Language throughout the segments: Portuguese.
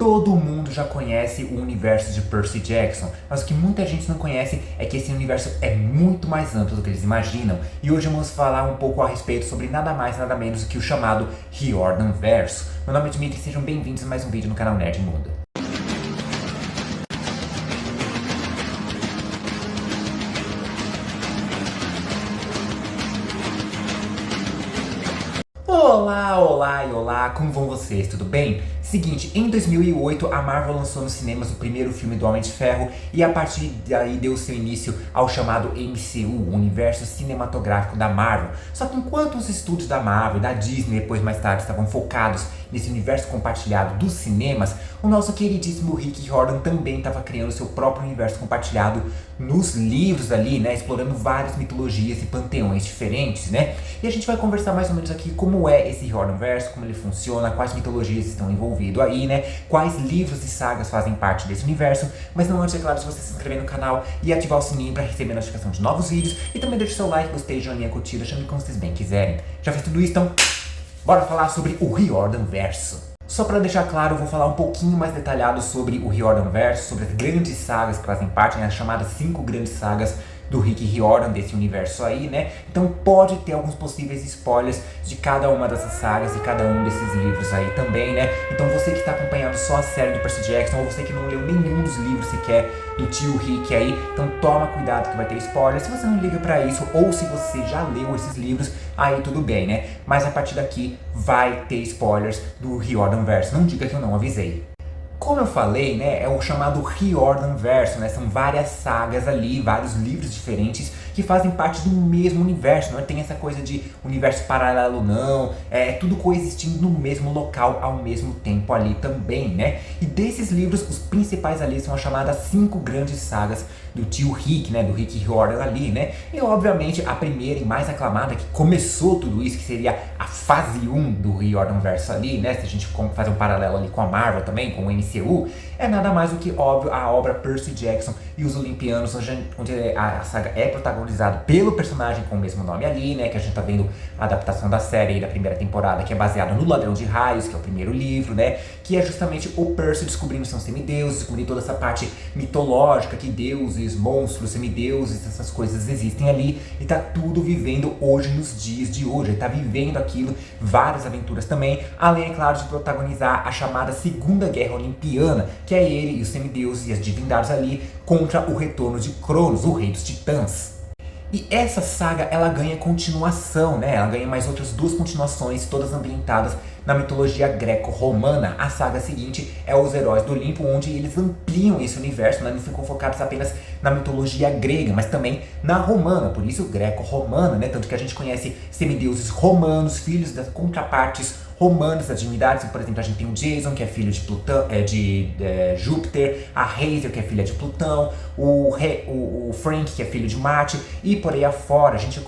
Todo mundo já conhece o universo de Percy Jackson, mas o que muita gente não conhece é que esse universo é muito mais amplo do que eles imaginam. E hoje vamos falar um pouco a respeito sobre nada mais nada menos do que o chamado Riordan Verso. Meu nome é Dmitry e sejam bem-vindos a mais um vídeo no canal Nerd Mundo. Olá, como vão vocês? Tudo bem? Seguinte, em 2008 a Marvel lançou nos cinemas o primeiro filme do Homem de Ferro e a partir daí deu seu início ao chamado MCU, o universo cinematográfico da Marvel. Só que enquanto os estúdios da Marvel e da Disney depois mais tarde estavam focados nesse universo compartilhado dos cinemas, o nosso queridíssimo Rick Riordan também estava criando seu próprio universo compartilhado nos livros ali, né, explorando várias mitologias e panteões diferentes, né? E a gente vai conversar mais ou menos aqui como é esse Riordan Verso, como ele funciona, quais mitologias estão envolvidas aí, né? Quais livros e sagas fazem parte desse universo. Mas não antes, é claro, de você se inscrever no canal e ativar o sininho para receber a notificação de novos vídeos. E também deixe seu like, gostei, joinha, curtida, chame como vocês bem quiserem. Já fez tudo isso? Então, bora falar sobre o Riordan Verso. Só para deixar claro, eu vou falar um pouquinho mais detalhado sobre o Riordan Verso, sobre as grandes sagas que fazem parte, né, as chamadas 5 grandes sagas do Rick Riordan, desse universo aí, né? Então pode ter alguns possíveis spoilers de cada uma dessas sagas e cada um desses livros aí também, né? Então você que está acompanhando só a série do Percy Jackson, ou você que não leu nenhum dos livros sequer do tio Rick aí, então toma cuidado que vai ter spoilers. Se você não liga pra isso, ou se você já leu esses livros, aí tudo bem, né? Mas a partir daqui vai ter spoilers do Riordan Verso, não diga que eu não avisei. Como eu falei, né, é o chamado Riordan Verso, né, são várias sagas ali, vários livros diferentes que fazem parte do mesmo universo, não tem essa coisa de universo paralelo não, é tudo coexistindo no mesmo local ao mesmo tempo ali também, né? E desses livros, os principais ali são as chamadas 5 grandes sagas do tio Rick, né, do Rick Riordan ali, né? E obviamente a primeira e mais aclamada que começou tudo isso, que seria a fase 1 do Riordan Verso ali, né? Se a gente fazer um paralelo ali com a Marvel também, com o MCU, é nada mais do que óbvio a obra Percy Jackson e os Olimpianos, onde a saga é protagonizada pelo personagem com o mesmo nome ali, né? Que a gente tá vendo a adaptação da série da primeira temporada, que é baseada no Ladrão de Raios, que é o primeiro livro, né? Que é justamente o Percy descobrindo seus semideuses, descobrindo toda essa parte mitológica, que deuses, monstros, semideuses, essas coisas existem ali, e tá tudo vivendo hoje nos dias de hoje, ele tá vivendo aquilo, várias aventuras também, além, é claro, de protagonizar a chamada Segunda Guerra Olimpiana, que é ele e os semideuses e as divindades ali contra o retorno de Cronos, o rei dos titãs. E essa saga, ela ganha continuação, né? Ela ganha mais outras 2 continuações, todas ambientadas na mitologia greco-romana. A saga seguinte é Os Heróis do Olimpo, onde eles ampliam esse universo, né? Não ficam focados apenas na mitologia grega, mas também na romana, por isso greco-romana, né? Tanto que a gente conhece semideuses romanos, filhos das contrapartes romanas das divindades. Por exemplo, a gente tem o Jason, que é filho de Plutão, de Júpiter, a Hazel, que é filha de Plutão, o Frank, que é filho de Marte, e por aí afora. A gente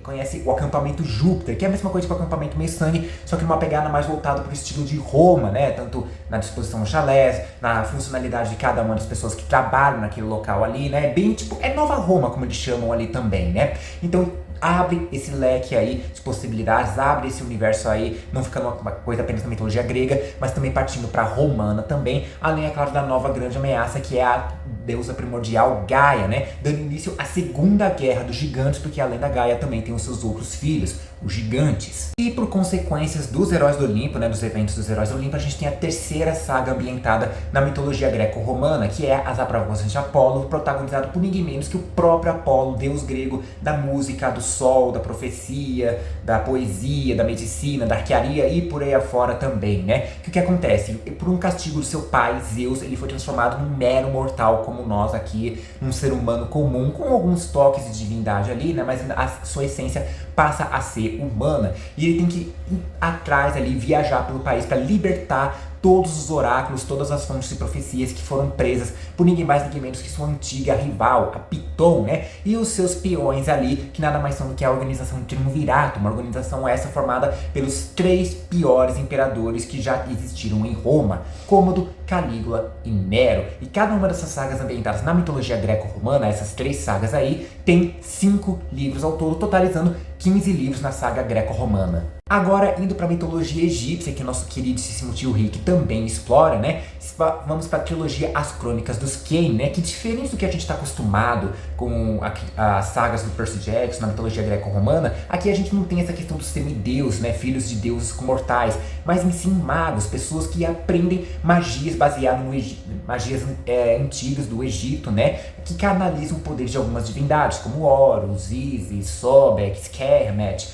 conhece o acampamento Júpiter, que é a mesma coisa que o acampamento Messane, só que numa pegada mais voltada para o estilo de Roma, né? Tanto na disposição dos chalés, na funcionalidade de cada uma das pessoas que trabalham naquele local ali, né? Bem tipo, é Nova Roma, como eles chamam ali também, né? Então abre esse leque aí de possibilidades, abre esse universo aí, não ficando uma coisa apenas na mitologia grega, mas também partindo para a romana também, além, é claro, da nova grande ameaça, que é a deusa primordial Gaia, né? Dando início à Segunda Guerra dos Gigantes, porque além da Gaia também tem os seus outros filhos, os gigantes. E por consequências dos Heróis do Olimpo, né, dos eventos dos Heróis do Olimpo, a gente tem a terceira saga ambientada na mitologia greco-romana, que é As Aprovações de Apolo, protagonizado por ninguém menos que o próprio Apolo, deus grego da música, do sol, da profecia, da poesia, da medicina, da arquearia e por aí afora também, né? O que acontece? Por um castigo do seu pai, Zeus, ele foi transformado num mero mortal como nós aqui, num ser humano comum, com alguns toques de divindade ali, né? Mas a sua essência passa a ser humana. E ele tem que ir atrás ali, viajar pelo país para libertar todos os oráculos, todas as fontes de profecias que foram presas por ninguém mais, ninguém menos que sua antiga rival, a Piton, né? E os seus peões ali, que nada mais são do que a organização Triunvirato, uma organização essa formada pelos 3 piores imperadores que já existiram em Roma, Cômodo, Calígula e Nero. E cada uma dessas sagas ambientadas na mitologia greco-romana, essas 3 sagas aí, tem 5 livros ao todo, totalizando 15 livros na saga greco-romana. Agora, indo para a mitologia egípcia, que o nosso queridíssimo tio Rick também explora, né? vamos para a trilogia As Crônicas dos Kane, né? Que diferente do que a gente está acostumado com as sagas do Percy Jackson, na mitologia greco-romana, aqui a gente não tem essa questão dos semideus, né? Filhos de deuses mortais, mas em sim magos, pessoas que aprendem magias baseadas no magias antigas do Egito, né? Que canalizam o poder de algumas divindades, como Horus, Isis, Sobek, Skermet,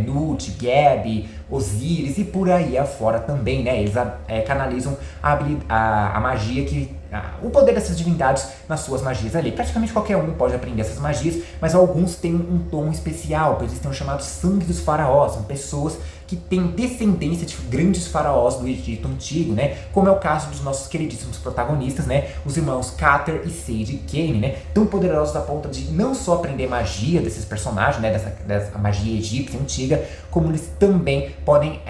Nut, Geb, Osíris e por aí afora também, né? Eles canalizam a magia o poder dessas divindades nas suas magias ali. Praticamente qualquer um pode aprender essas magias, mas alguns têm um tom especial, pois eles têm o chamado sangue dos faraós, são pessoas que têm descendência de grandes faraós do Egito Antigo, né? Como é o caso dos nossos queridíssimos protagonistas, né? Os irmãos Cater e Sage Kane, né? Tão poderosos a ponto de não só aprender magia desses personagens, né? Dessa magia egípcia antiga, como eles também podem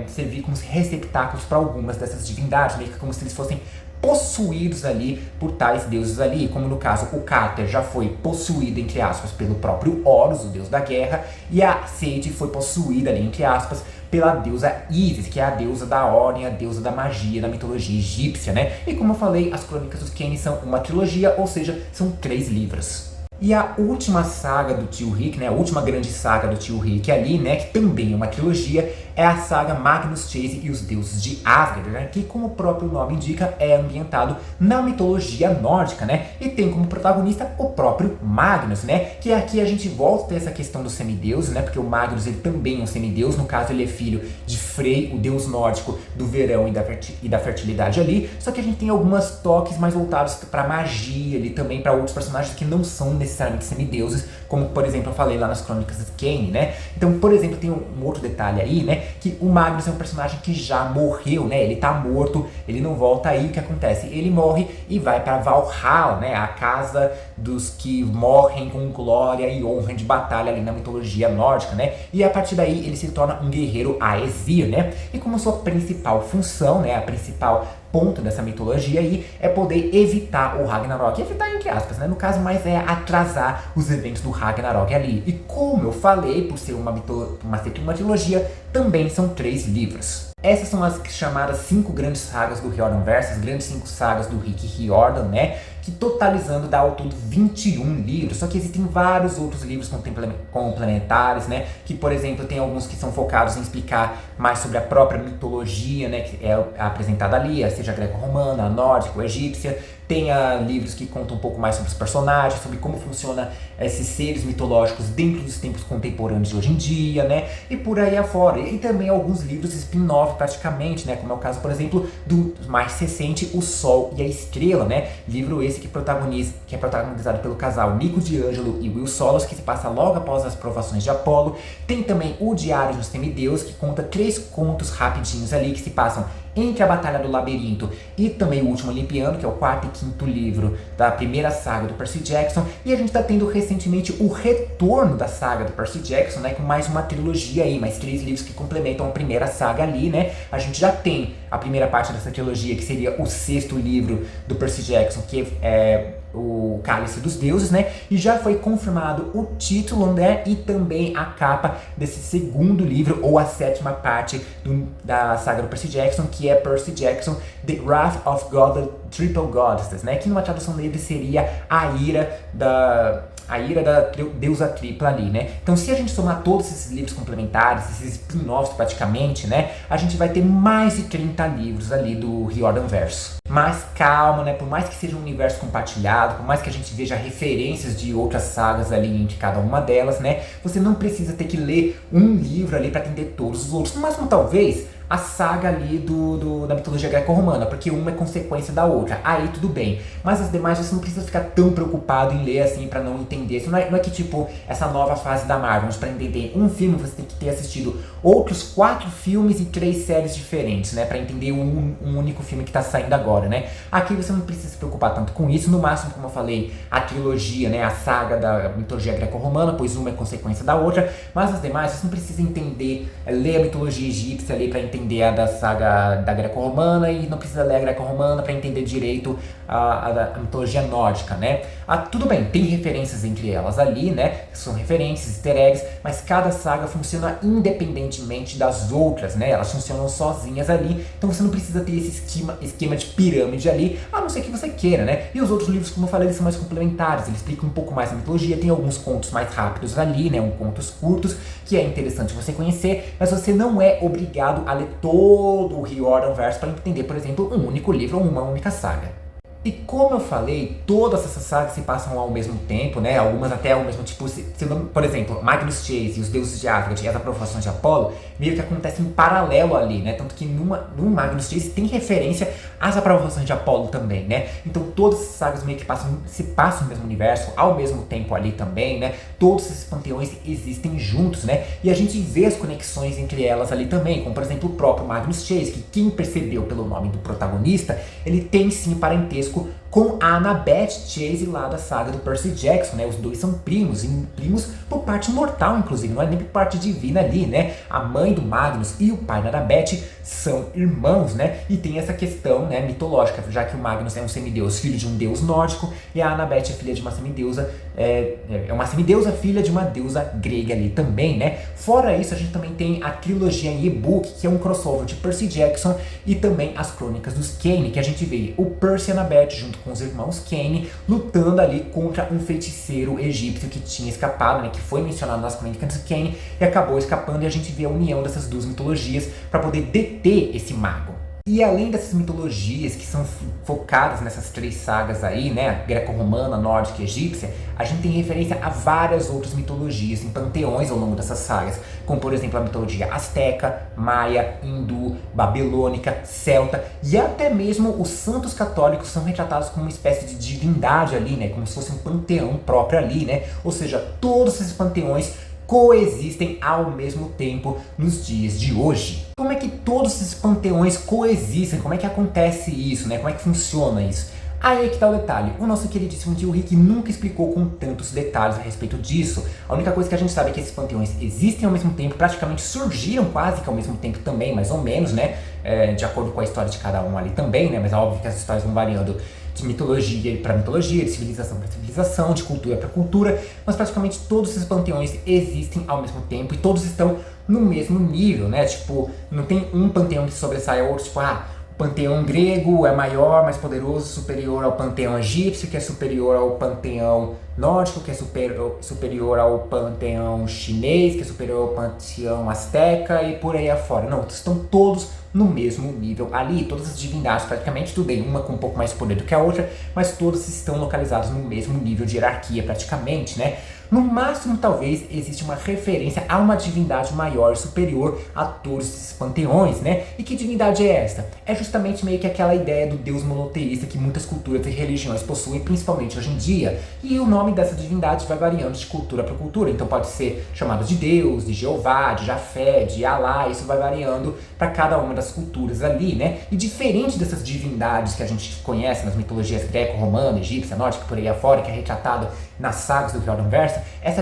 servir como receptáculos para algumas dessas divindades, meio que como se eles fossem possuídos ali por tais deuses ali, como no caso o Cater já foi possuído, entre aspas, pelo próprio Horus, o deus da guerra, e a Sage foi possuída ali, entre aspas, pela deusa Isis, que é a deusa da ordem, a deusa da magia da mitologia egípcia, né? E como eu falei, as Crônicas dos Kane são uma trilogia, ou seja, são 3 livros. E a última saga do tio Rick, né, a última grande saga do tio Rick ali, né, que também é uma trilogia, é a saga Magnus Chase e os Deuses de Asgard, né, que como o próprio nome indica, é ambientado na mitologia nórdica, né, e tem como protagonista o próprio Magnus, né, que aqui a gente volta a ter essa questão dos semideuses, né, porque o Magnus ele também é um semideus, no caso ele é filho de Frey, o deus nórdico do verão e da fertilidade ali, só que a gente tem alguns toques mais voltados para magia ali, também para outros personagens que não são necessariamente semideuses, como por exemplo eu falei lá nas Crônicas de Kane, né? Então, por exemplo, tem um outro detalhe aí, né? Que o Magnus é um personagem que já morreu, né? Ele tá morto, ele não volta aí, o que acontece? Ele morre e vai para Valhalla, né? A casa dos que morrem com glória e honra de batalha ali na mitologia nórdica, né? E a partir daí ele se torna um guerreiro Aesir, né? E como sua principal função, né? A principal ponto dessa mitologia aí é poder evitar o Ragnarok. Evitar entre aspas, né? No caso, mais é atrasar os eventos do Ragnarok ali. E como eu falei, por ser uma trilogia, também são 3 livros. Essas são as chamadas 5 grandes sagas do Riordanverso, as grandes 5 sagas do Rick Riordan, né? Que totalizando dá ao todo 21 livros, só que existem vários outros livros complementares, né? Que, por exemplo, tem alguns que são focados em explicar mais sobre a própria mitologia, né? Que é apresentada ali, seja a greco-romana, a nórdica, a egípcia. Tem livros que contam um pouco mais sobre os personagens, sobre como funciona esses seres mitológicos dentro dos tempos contemporâneos de hoje em dia, né? E por aí afora. E também alguns livros spin-off praticamente, né? Como é o caso, por exemplo, do mais recente, O Sol e a Estrela, né? Livro esse que é protagonizado pelo casal Nico D'Angelo e Will Solos, que se passa logo após as provações de Apolo. Tem também O Diário de um Semideus, que conta 3 contos rapidinhos ali, que se passam entre a Batalha do Labirinto e também o Último Olimpiano, que é o 4º e 5º livro da primeira saga do Percy Jackson. E a gente está tendo recentemente o retorno da saga do Percy Jackson, né, com mais uma trilogia aí, mais 3 livros que complementam a primeira saga ali, né? A gente já tem a primeira parte dessa trilogia, que seria o 6º livro do Percy Jackson, que é o Cálice dos Deuses, né? E já foi confirmado o título, né? E também a capa desse 2º livro, ou a 7ª parte da saga do Percy Jackson, que é Percy Jackson, The Wrath of God, the Triple Goddesses, né? Que numa tradução livre seria a ira da deusa tripla ali, né? Então, se a gente somar todos esses livros complementares, esses spin-offs praticamente, né? A gente vai ter mais de 30 livros ali do Riordanverso. Mas calma, né? Por mais que seja um universo compartilhado, por mais que a gente veja referências de outras sagas ali entre cada uma delas, né? Você não precisa ter que ler um livro ali para entender todos os outros. No máximo, talvez, a saga ali da mitologia greco-romana, porque uma é consequência da outra. Aí tudo bem. Mas as demais você não precisa ficar tão preocupado em ler assim para não entender. Isso não é que tipo essa nova fase da Marvel, para entender um filme você tem que ter assistido outros 4 filmes e 3 séries diferentes, né, para entender um único filme que tá saindo agora, né? Aqui você não precisa se preocupar tanto com isso. No máximo, como eu falei, a trilogia, né, a saga da mitologia greco-romana, pois uma é consequência da outra. Mas as demais você não precisa entender, ler a mitologia egípcia ali para entender entender a da saga da greco-romana e não precisa ler a greco-romana para entender direito a mitologia nórdica, né? Tudo bem, tem referências entre elas ali, né? São referências, easter eggs, mas cada saga funciona independentemente das outras, né? Elas funcionam sozinhas ali, então você não precisa ter esse esquema de pirâmide ali, a não ser que você queira, né? E os outros livros, como eu falei, eles são mais complementares, eles explicam um pouco mais a mitologia, tem alguns contos mais rápidos ali, né? Contos curtos, que é interessante você conhecer, mas você não é obrigado a ler todo o Riordanverso para entender, por exemplo, um único livro ou uma única saga. E como eu falei, todas essas sagas se passam ao mesmo tempo, né? Algumas até ao mesmo tipo, por exemplo, Magnus Chase e os deuses de Asgard e as aprovações de Apolo meio que acontecem em paralelo ali, né? Tanto que no Magnus Chase tem referência às aprovações de Apolo também, né? Então todas essas sagas meio que se passam no mesmo universo, ao mesmo tempo ali também, né? Todos esses panteões existem juntos, né? E a gente vê as conexões entre elas ali também, como por exemplo o próprio Magnus Chase, que quem percebeu pelo nome do protagonista, ele tem sim parentesco com a Annabeth Chase lá da saga do Percy Jackson, né? Os dois são primos, e primos por parte mortal, inclusive, não é nem por parte divina ali, né? A mãe do Magnus e o pai da Annabeth são irmãos, né? E tem essa questão, né, mitológica, já que o Magnus é um semideus, filho de um deus nórdico, e a Annabeth é filha de uma semideusa, é uma semideusa filha de uma deusa grega ali também, né? Fora isso, a gente também tem a trilogia em e-book, que é um crossover de Percy Jackson e também as crônicas dos Kane, que a gente vê o Percy e a Annabeth junto com os irmãos Kane lutando ali contra um feiticeiro egípcio que tinha escapado, né, que foi mencionado nas crônicas dos Kane e acabou escapando, e a gente vê a união dessas duas mitologias para poder deter esse mago. E além dessas mitologias que são focadas nessas três sagas aí, né, greco-romana, nórdica e egípcia, a gente tem referência a várias outras mitologias em panteões ao longo dessas sagas, como por exemplo a mitologia asteca, maia, hindu, babilônica, celta, e até mesmo os santos católicos são retratados como uma espécie de divindade ali, né, como se fosse um panteão próprio ali, né, ou seja, todos esses panteões coexistem ao mesmo tempo nos dias de hoje. Como é que todos esses panteões coexistem? Como é que acontece isso, né? Como é que funciona isso? Aí é que tá o detalhe, o nosso queridíssimo tio Rick nunca explicou com tantos detalhes a respeito disso. A única coisa que a gente sabe é que esses panteões existem ao mesmo tempo, praticamente surgiram quase que ao mesmo tempo também, mais ou menos, né? De acordo com a história de cada um ali também, né? Mas é óbvio que as histórias vão variando de mitologia para mitologia, de civilização para civilização, de cultura para cultura, mas praticamente todos esses panteões existem ao mesmo tempo e todos estão no mesmo nível, né? Tipo, não tem um panteão que sobressai ao outro, tipo, o panteão grego é maior, mais poderoso, superior ao panteão egípcio, que é superior ao panteão nórdico, que é superior ao panteão chinês, que é superior ao panteão asteca e por aí afora. Não, estão todos no mesmo nível ali, todas as divindades praticamente, tudo bem, uma com um pouco mais de poder do que a outra, mas todas estão localizadas no mesmo nível de hierarquia praticamente, né? No máximo, talvez, existe uma referência a uma divindade maior, superior a todos esses panteões, né? E que divindade é esta? É justamente meio que aquela ideia do deus monoteísta que muitas culturas e religiões possuem, principalmente hoje em dia. E o nome dessa divindade vai variando de cultura para cultura, então pode ser chamado de Deus, de Jeová, de Jafé, de Alá, isso vai variando para cada uma das culturas ali, né? E diferente dessas divindades que a gente conhece nas mitologias greco-romana, egípcia, nórdica, por aí afora, que é retratado nas sagas do Riordanverso, essa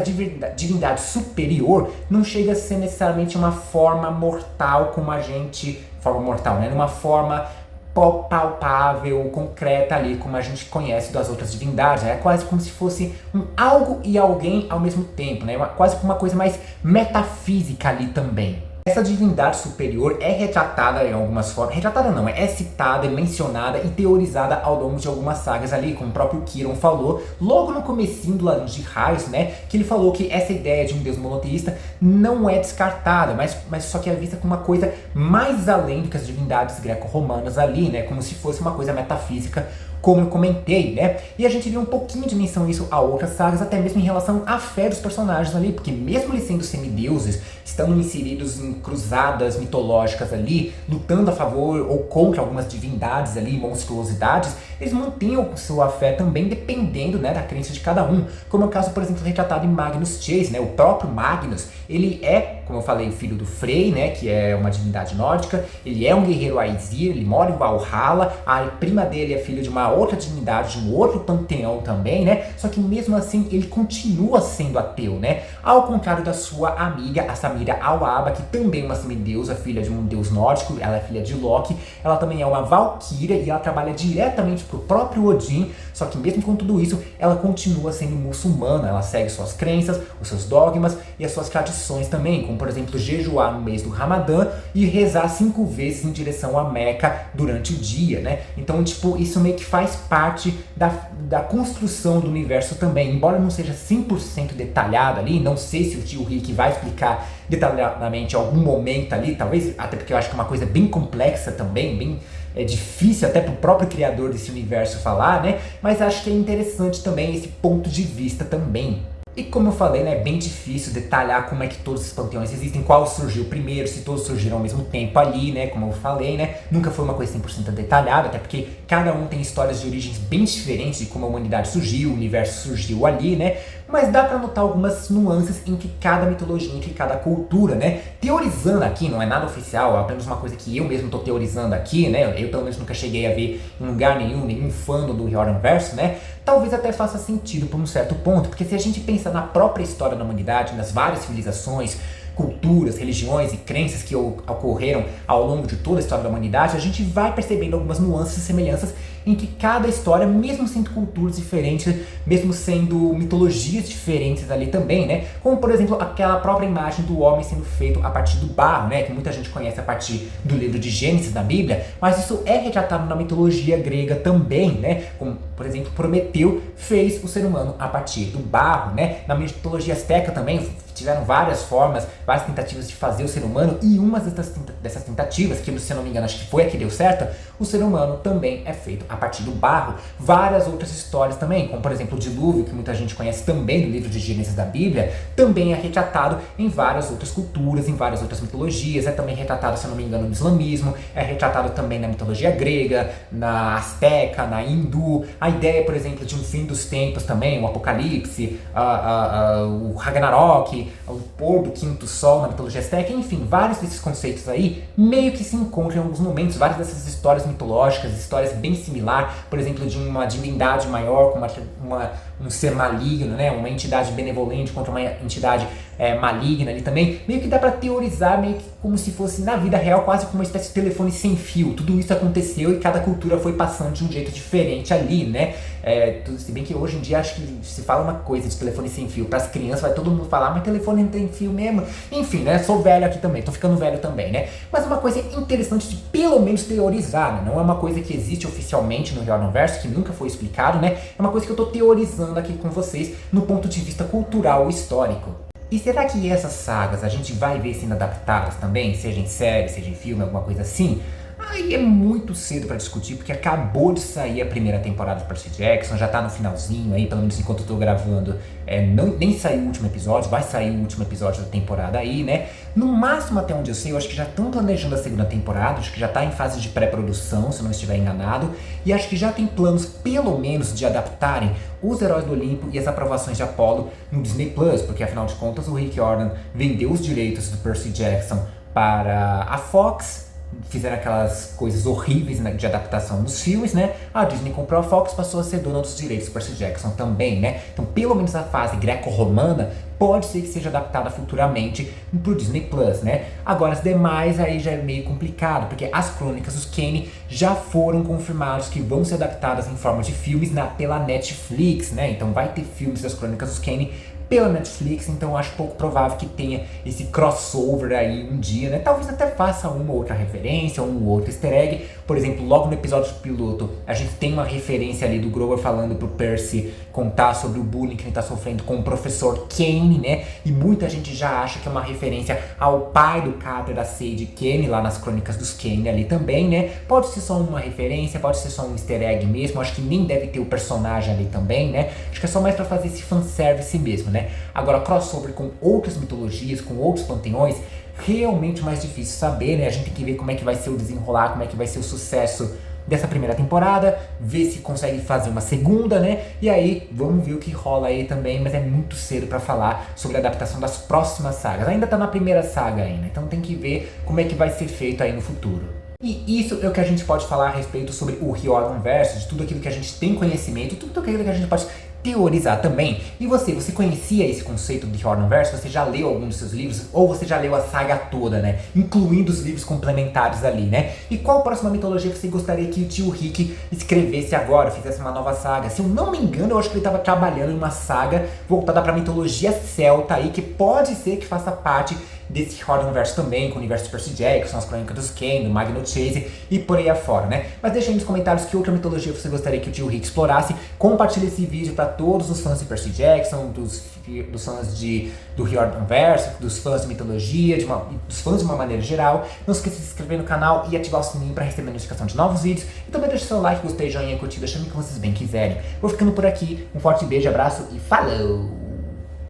divindade superior não chega a ser necessariamente uma forma mortal como a gente... Forma mortal, né? Numa forma palpável, concreta ali, como a gente conhece das outras divindades. É quase como se fosse um algo e alguém ao mesmo tempo, né? Quase como uma coisa mais metafísica ali também. Essa divindade superior é retratada em algumas formas, retratada não, é citada, é mencionada e teorizada ao longo de algumas sagas ali, como o próprio Kiron falou, logo no comecinho do Ladino de Raios, né, que ele falou que essa ideia de um deus monoteísta não é descartada, mas só que é vista como uma coisa mais além do que as divindades greco-romanas ali, né, como se fosse uma coisa metafísica, como eu comentei, né? E a gente viu um pouquinho de menção isso a outras sagas, até mesmo em relação à fé dos personagens ali, porque mesmo eles sendo semideuses, estando inseridos em cruzadas mitológicas ali, lutando a favor ou contra algumas divindades ali, monstruosidades, eles mantinham sua fé também dependendo, né, da crença de cada um, como é o caso, por exemplo, retratado em Magnus Chase, né? O próprio Magnus, ele é como eu falei, o filho do Frey, né, que é uma divindade nórdica. Ele é um guerreiro Aesir, ele mora em Valhalla. A prima dele é filha de uma outra divindade, de um outro panteão também, né? Só que mesmo assim ele continua sendo ateu, né? Ao contrário da sua amiga, a Samira Al-Aba, que também é uma semideusa, filha de um deus nórdico. Ela é filha de Loki. Ela também é uma valquíria e ela trabalha diretamente pro próprio Odin. Só que mesmo com tudo isso, ela continua sendo muçulmana. Ela segue suas crenças, os seus dogmas e as suas tradições também, como por exemplo jejuar no mês do Ramadã e rezar 5 vezes em direção a Meca durante o dia, né? Então, tipo, isso meio que faz parte da construção do universo também. Embora não seja 100% detalhado ali, não sei se o tio Rick vai explicar detalhadamente em algum momento ali, talvez, até porque eu acho que é uma coisa bem complexa também, bem difícil até pro próprio criador desse universo falar, né? Mas acho que é interessante também esse ponto de vista também. E como eu falei, né, é bem difícil detalhar como é que todos esses panteões existem, qual surgiu primeiro, se todos surgiram ao mesmo tempo ali, né, como eu falei, né, nunca foi uma coisa 100% detalhada, até porque cada um tem histórias de origens bem diferentes de como a humanidade surgiu, o universo surgiu ali, né, mas dá pra notar algumas nuances em que cada mitologia, em que cada cultura, né, teorizando aqui, não é nada oficial, é apenas uma coisa que eu mesmo tô teorizando aqui, né, eu pelo menos nunca cheguei a ver em lugar nenhum fandom do Jordanverse, né, talvez até faça sentido por um certo ponto, porque se a gente pensa na própria história da humanidade, nas várias civilizações, culturas, religiões e crenças que ocorreram ao longo de toda a história da humanidade, a gente vai percebendo algumas nuances e semelhanças em que cada história, mesmo sendo culturas diferentes, mesmo sendo mitologias diferentes ali também, né? Como, por exemplo, aquela própria imagem do homem sendo feito a partir do barro, né? Que muita gente conhece a partir do livro de Gênesis da Bíblia, mas isso é retratado na mitologia grega também, né? Como, por exemplo, Prometeu fez o ser humano a partir do barro, né? Na mitologia asteca também tiveram várias formas, várias tentativas de fazer o ser humano, e uma dessas tentativas, que se eu não me engano acho que foi a que deu certo, o ser humano também é feito a partir do barro. Várias outras histórias também, como por exemplo o dilúvio, que muita gente conhece também do livro de Gênesis da Bíblia, também é retratado em várias outras culturas, em várias outras mitologias, é também retratado, se eu não me engano, no islamismo, é retratado também na mitologia grega, na asteca, na hindu, a ideia, por exemplo, de um fim dos tempos também, o apocalipse, o Ragnarok, o pôr do quinto sol na mitologia asteca, enfim, vários desses conceitos aí meio que se encontram em alguns momentos, várias dessas histórias mitológicas, histórias bem similar, por exemplo, de uma divindade maior com um ser maligno, né, uma entidade benevolente contra uma entidade maligna ali também, meio que dá pra teorizar meio que como se fosse na vida real, quase como uma espécie de telefone sem fio. Tudo isso aconteceu e cada cultura foi passando de um jeito diferente ali, né? Se bem que hoje em dia acho que se fala uma coisa de telefone sem fio pras crianças, vai todo mundo falar, mas telefone não tem fio mesmo. Enfim, né? Sou velho aqui também, tô ficando velho também, né? Mas uma coisa interessante de pelo menos teorizar, né? Não é uma coisa que existe oficialmente no Jordanverse, que nunca foi explicado, né? É uma coisa que eu tô teorizando aqui com vocês no ponto de vista cultural e histórico. E será que essas sagas a gente vai ver sendo adaptadas também, seja em série, seja em filme, alguma coisa assim? Aí é muito cedo pra discutir, porque acabou de sair a primeira temporada do Percy Jackson, já tá no finalzinho aí, pelo menos enquanto eu tô gravando, nem saiu o último episódio, vai sair o último episódio da temporada aí, né? No máximo, até onde eu sei, eu acho que já estão planejando a segunda temporada, acho que já tá em fase de pré-produção, se eu não estiver enganado, e acho que já tem planos, pelo menos, de adaptarem os Heróis do Olimpo e as aprovações de Apollo no Disney Plus, porque afinal de contas o Rick Jordan vendeu os direitos do Percy Jackson para a Fox, fizeram aquelas coisas horríveis, né, de adaptação dos filmes, né? A Disney comprou a Fox, passou a ser dona dos direitos do Percy Jackson também, né? Então, pelo menos a fase greco-romana pode ser que seja adaptada futuramente pro Disney Plus, né? Agora, as demais aí já é meio complicado, porque as Crônicas dos Kane já foram confirmados que vão ser adaptadas em forma de filmes pela Netflix, né? Então, vai ter filmes das Crônicas dos Kane pela Netflix, então acho pouco provável que tenha esse crossover aí um dia, né? Talvez até faça uma ou outra referência, um ou outro easter egg. Por exemplo, logo no episódio piloto, a gente tem uma referência ali do Grover falando pro Percy contar sobre o bullying que ele tá sofrendo com o professor Kane, né? E muita gente já acha que é uma referência ao pai do Carter, da Sadie Kane, lá nas Crônicas dos Kane ali também, né? Pode ser só uma referência, pode ser só um easter egg mesmo, acho que nem deve ter o personagem ali também, né? Acho que é só mais pra fazer esse fanservice mesmo, né? Agora, crossover com outras mitologias, com outros panteões, realmente mais difícil saber, né? A gente tem que ver como é que vai ser o desenrolar, como é que vai ser o sucesso dessa primeira temporada, ver se consegue fazer uma segunda, né? E aí, vamos ver o que rola aí também, mas é muito cedo pra falar sobre a adaptação das próximas sagas. Ainda tá na primeira saga ainda, então tem que ver como é que vai ser feito aí no futuro. E isso é o que a gente pode falar a respeito sobre o Riordanverso, de tudo aquilo que a gente tem conhecimento, tudo aquilo que a gente pode teorizar também. E você conhecia esse conceito de Riordanverso? Você já leu algum dos seus livros? Ou você já leu a saga toda, né? Incluindo os livros complementares ali, né? E qual próxima mitologia você gostaria que o tio Rick escrevesse agora, fizesse uma nova saga? Se eu não me engano, eu acho que ele estava trabalhando em uma saga voltada para a mitologia celta aí, que pode ser que faça parte desse Riordanverso também, com o universo de Percy Jackson, as Crônicas dos Ken, do Magno Chase e por aí afora, né? Mas deixa aí nos comentários que outra mitologia você gostaria que o tio Rick explorasse. Compartilhe esse vídeo para todos os fãs de Percy Jackson, dos fãs do Riordanverso, dos fãs de mitologia, dos fãs de uma maneira geral. Não esqueça de se inscrever no canal e ativar o sininho para receber a notificação de novos vídeos. E também deixa seu like, gostei, joinha, curtida, chame o que vocês bem quiserem. Vou ficando por aqui, um forte beijo, abraço e falou!